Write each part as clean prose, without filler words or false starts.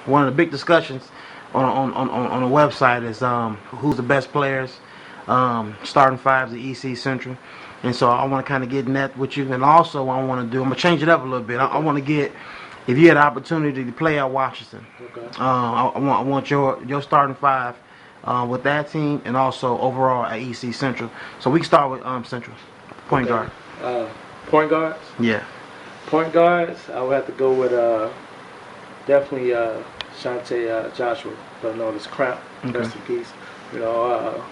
one of the big discussions on the website is who's the best players, starting fives at EC Central, and so I want to kind of get in that with you. And also, I want to do. I'm gonna change it up a little bit. I Okay. want to get if you had the opportunity to play at Washington. Okay. I want your starting five with that team, and also overall at EC Central. So we can start with Central point Okay. guard. Point guards. Yeah. Point guards. I would have to go with definitely Shante Joshua, but known as Cramp. Okay. Rest in peace. You know,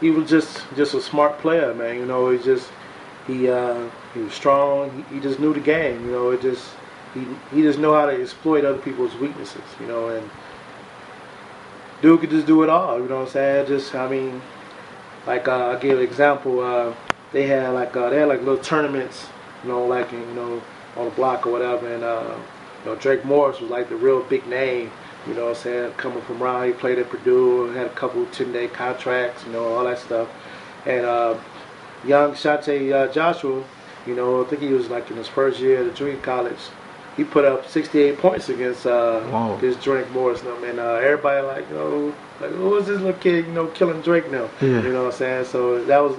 he was just a smart player, man. You know, he was strong. He just knew the game. You know, he just know how to exploit other people's weaknesses. You know, and dude could just do it all. You know what I'm saying? Like I gave an example. They had like little tournaments. You know, like on the block or whatever, and Drake Morris was like the real big name. You know what I'm saying? Coming from around, he played at Purdue, had a couple 10-day contracts, all that stuff. And young Shante Joshua, I think he was like in his first year at junior college. He put up 68 points against this Drake Morris. And everybody like who is this little kid, killing Drake now? Yeah. You know what I'm saying? So that was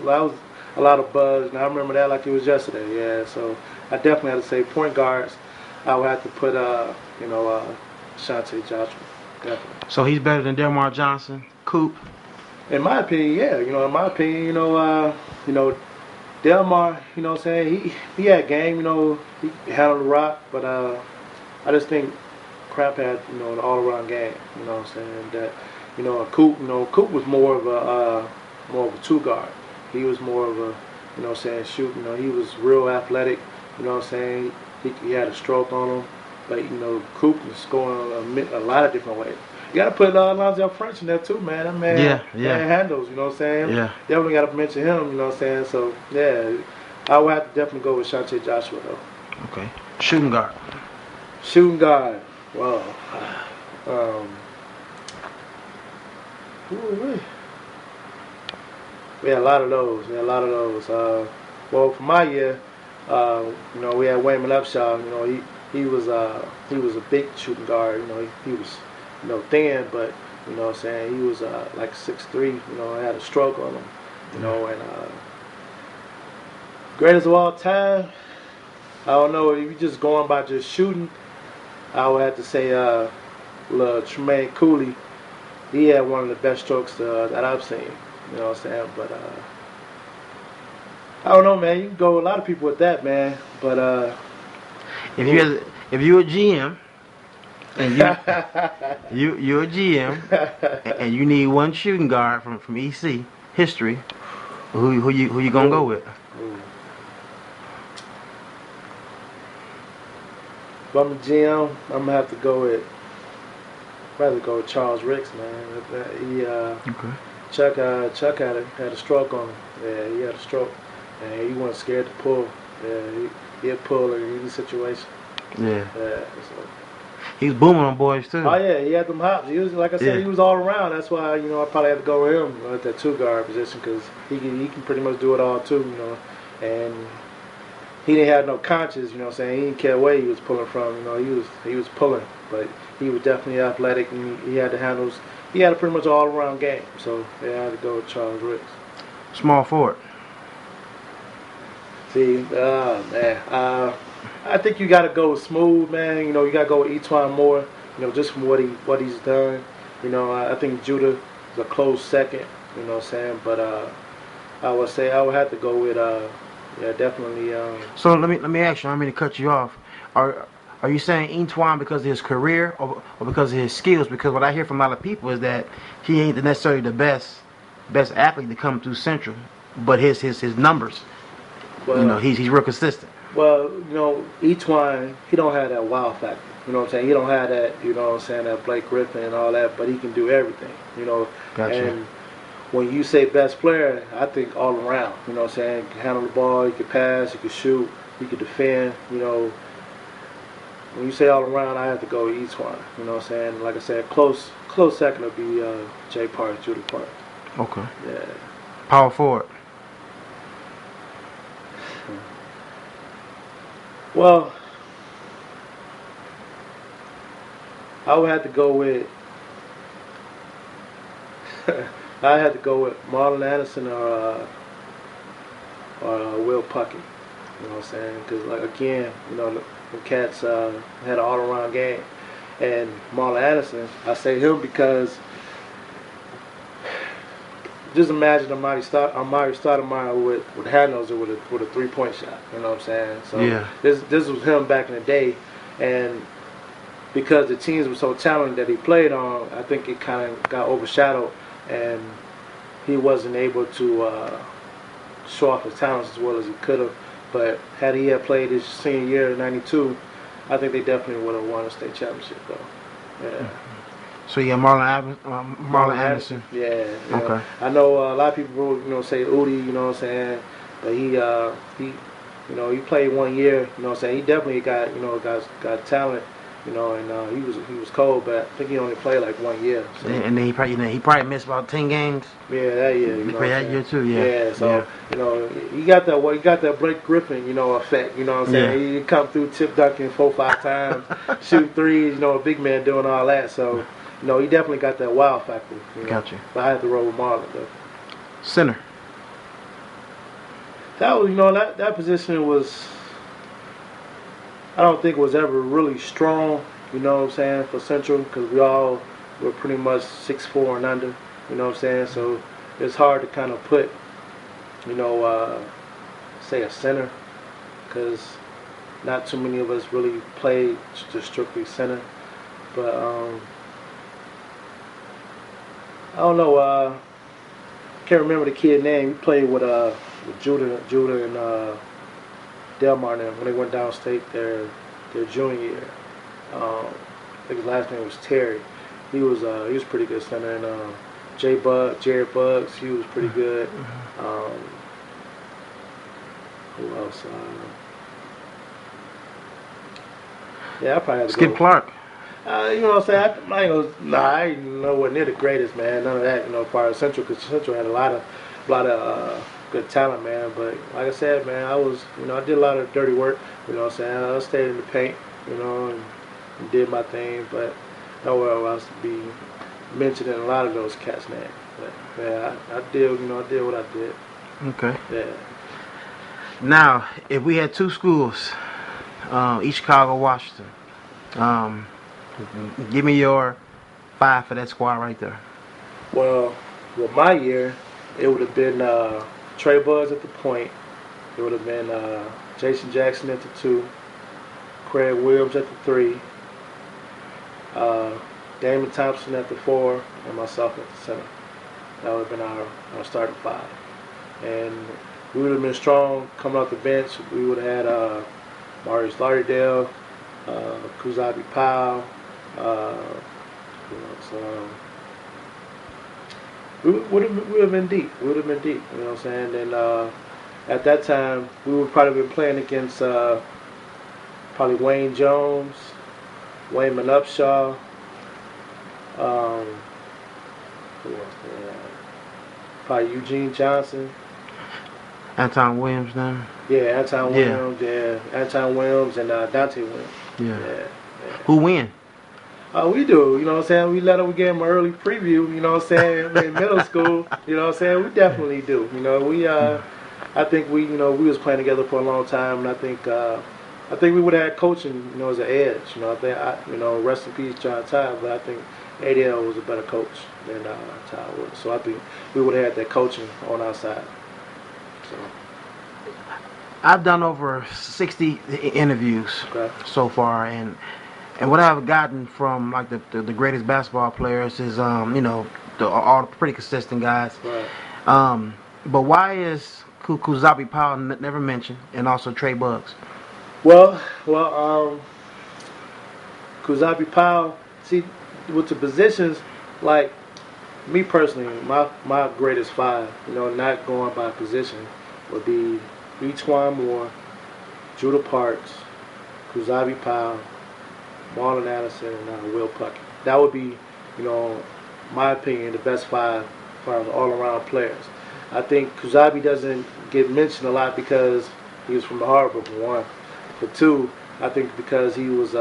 a lot of buzz. And I remember that like it was yesterday. Yeah. So I definitely have to say point guards. I would have to put Shante Joshua, definitely. So he's better than Delmar Johnson, Coop. In my opinion, yeah. In my opinion, Delmar, what I'm saying, he had game, he handled the rock, but I just think Crap had, an all around game, you know what I'm saying? That, Coop, Coop was more of a two guard. He was more of a, shoot, he was real athletic, you know what I'm saying? He had a stroke on him, but Coop was scoring a lot of different ways. You got to put Lonzo French in there too, man. That man, man handles, you know what I'm saying? Yeah. Definitely got to mention him, you know what I'm saying? So, yeah, I would have to definitely go with Shante Joshua, though. Okay. Shooting guard. Shooting guard. Well, we had a lot of those. Well, for my year, we had Wayman Upshaw. He was a big shooting guard. He was thin, but you know what I'm saying, he was like 6'3", had a stroke on him, and greatest of all time, I don't know, if you just going by just shooting, I would have to say little Tremaine Cooley. He had one of the best strokes that I've seen, you know what I'm saying, but I don't know, man, you can go with a lot of people with that, man, but if you're a GM and you're a GM and you need one shooting guard from EC history, who you gonna go with? If I'm a GM, I'm gonna have to go with. Rather go with Charles Ricks, man. Chuck had a stroke on him. Yeah, he had a stroke, and he wasn't scared to pull. Yeah, he'd pull in any situation. Yeah. So. He was booming on boys too. Oh yeah, he had them hops. He was, like I said, he was all around. That's why I probably had to go with him at that two guard position because he can pretty much do it all too, and he didn't have no conscience. You know what I'm saying? He didn't care where he was pulling from. He was pulling, but he was definitely athletic and he had the handles. He had a pretty much all around game. So I had to go with Charles Ricks. Small forward. See, man, I think you got to go with Smooth, man. You got to go with E'Twaun Moore. Just from what he's done. I think Judah is a close second. You know what I'm saying? But I would say I would have to go with definitely. So let me ask you. I mean to cut you off. Are you saying E'Twaun because of his career or because of his skills? Because what I hear from a lot of people is that he ain't necessarily the best athlete to come through Central, but his numbers. Well, he's real consistent. Well, E'Twaun, he don't have that wow factor. You know what I'm saying? He don't have that, that Blake Griffin and all that, but he can do everything, Gotcha. And when you say best player, I think all around, you know what I'm saying? He can handle the ball, he can pass, he can shoot, he can defend, When you say all around, I have to go with E'Twaun, you know what I'm saying? Like I said, close second would be Jay Parks, Judah Parks. Okay. Yeah. Power forward. Well, I would have to go with. I had to go with Marlon Anderson or Will Puckett. You know what I'm saying? Because like again, the cats had an all-around game, and Marlon Anderson, I say him because just imagine Amari Stoudemire with Hanover with a 3-point shot. You know what I'm saying? So Yeah. this was him back in the day, and because the teams were so talented that he played on, I think it kind of got overshadowed, and he wasn't able to show off his talents as well as he could have. But had he played his senior year in '92, I think they definitely would have won a state championship, though. Yeah. So yeah, Marlon Anderson. Yeah. Okay. I know a lot of people, say Udi. You know what I'm saying? But he played 1 year. You know what I'm saying? He definitely got talent. And he was cold, but I think he only played like 1 year. So. And then he probably missed about 10 games. Yeah, that year. He played that year too. Yeah. Yeah. So he got that Blake Griffin effect. You know what I'm saying? Yeah. He come through tip dunking 4-5 times, shoot threes. A big man doing all that. So he definitely got that wow factor. Gotcha. But I had to roll with Marlon though. Center. That was that position was. I don't think it was ever really strong, you know what I'm saying, for Central, because we all were pretty much 6'4" and under, you know what I'm saying, so it's hard to kind of put, say a center, because not too many of us really played just strictly center, but I don't know, can't remember the kid's name. He played with Judah and Delmar now when they went downstate their junior year. I think his last name was Terry. He was pretty good center, and Jared Buggs, he was pretty good. Who else? Yeah, I probably had to Skip go. Clark. You know what I'm saying? I ain't nowhere near the greatest, man. None of that, as far as Central, because Central had a lot of good talent, man. But like I said, man, I did a lot of dirty work. You know what I'm saying? I stayed in the paint, and did my thing, but nowhere else to be mentioned in a lot of those cats' names. But yeah, I did, I did what I did. Okay. Yeah. Now, if we had two schools, East Chicago, Washington, give me your 5 for that squad right there. Well, with my year, it would have been Trey Buzz at the point. It would have been Jason Jackson at the 2, Craig Williams at the 3, Damon Thompson at the 4, and myself at the center. That would have been our starting 5. And we would have been strong coming off the bench. We would have had Marius Lauderdale, Kuzabi Powell, we would have been deep. You know what I'm saying? And at that time, we would probably been playing against probably Wayne Jones, Wayman Upshaw. Who else? Probably Eugene Johnson. Anton Williams then. Yeah, Anton Williams. Yeah, Anton Williams and Dante Williams. Yeah. Who win? We do, you know what I'm saying? We gave them an early preview, you know what I'm saying, in middle school, you know what I'm saying? We definitely do. I think we was playing together for a long time, and I think we would have had coaching, as an edge. I think rest in peace John Ty, but I think ADL was a better coach than Ty was. So I think we would have had that coaching on our side. So I've done over 60 interviews so far, and what I've gotten from like the greatest basketball players is all the pretty consistent guys. Right. But why is Kuzabi Powell never mentioned, and also Trey Buggs? Well, Kuzabi Powell. See, with the positions, like me personally, my greatest 5, not going by position, would be Etwan Moore, Judah Parks, Kuzabi Powell, Marlon Anderson, and Will Puckett. That would be, my opinion, the best 5 as far as all-around players. I think Kuzabi doesn't get mentioned a lot because he was from the Harbor, for 1. For 2, I think because he was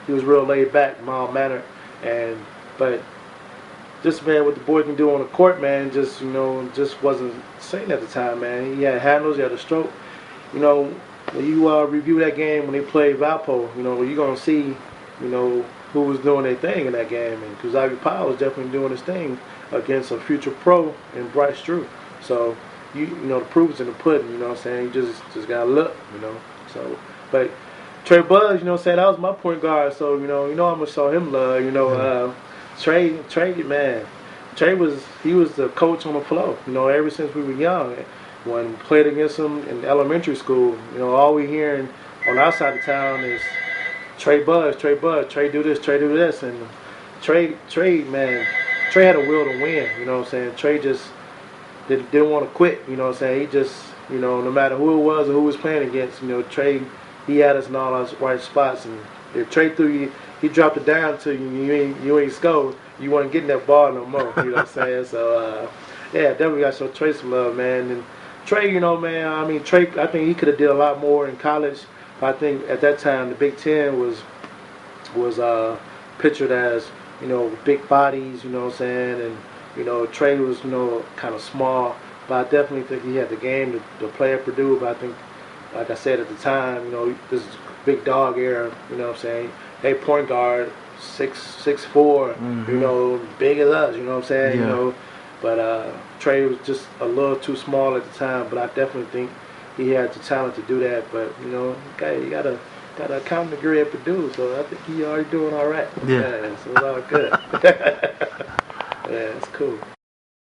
he was real laid back, mild mannered, and but just man, what the boy can do on the court, man, just just wasn't sane at the time, man. He had handles, he had a stroke. You know, when you review that game when they played Valpo, you're gonna see, who was doing their thing in that game, and Xavier Powell was definitely doing his thing against a future pro in Bryce Drew. So the proof is in the pudding. You know what I'm saying? You just gotta look. So, but Trey Buzz, you know what I'm saying, that was my point guard. So I'm gonna show him love. Trey, man, Trey was the coach on the floor. Ever since we were young, when we played against him in elementary school, all we hearing on our side of town is Trey Buzz, Trey do this, Trey do this, and Trey, man, Trey had a will to win. You know what I'm saying? Trey just didn't want to quit. You know what I'm saying? He just, no matter who it was or who was playing against, Trey, he had us in all our right spots, and if Trey threw you, he dropped it down to you, you ain't scored, you wasn't getting that ball no more. You know what I'm saying? So, yeah, definitely got to show Trey some love, man. And Trey, man, I mean, Trey, I think he could have did a lot more in college. But I think at that time the Big Ten was pictured as, big bodies, you know what I'm saying, and Trey was, kind of small. But I definitely think he had the game to play at Purdue. But I think, like I said at the time, this is big dog era, you know what I'm saying? Hey, point guard, 6'4", big as us, you know what I'm saying? Yeah. But Trey was just a little too small at the time, but I definitely think he had the talent to do that. But okay, you got a accounting degree at Purdue, so I think he already doing all right. Yeah. So it's all good. Yeah, it's cool.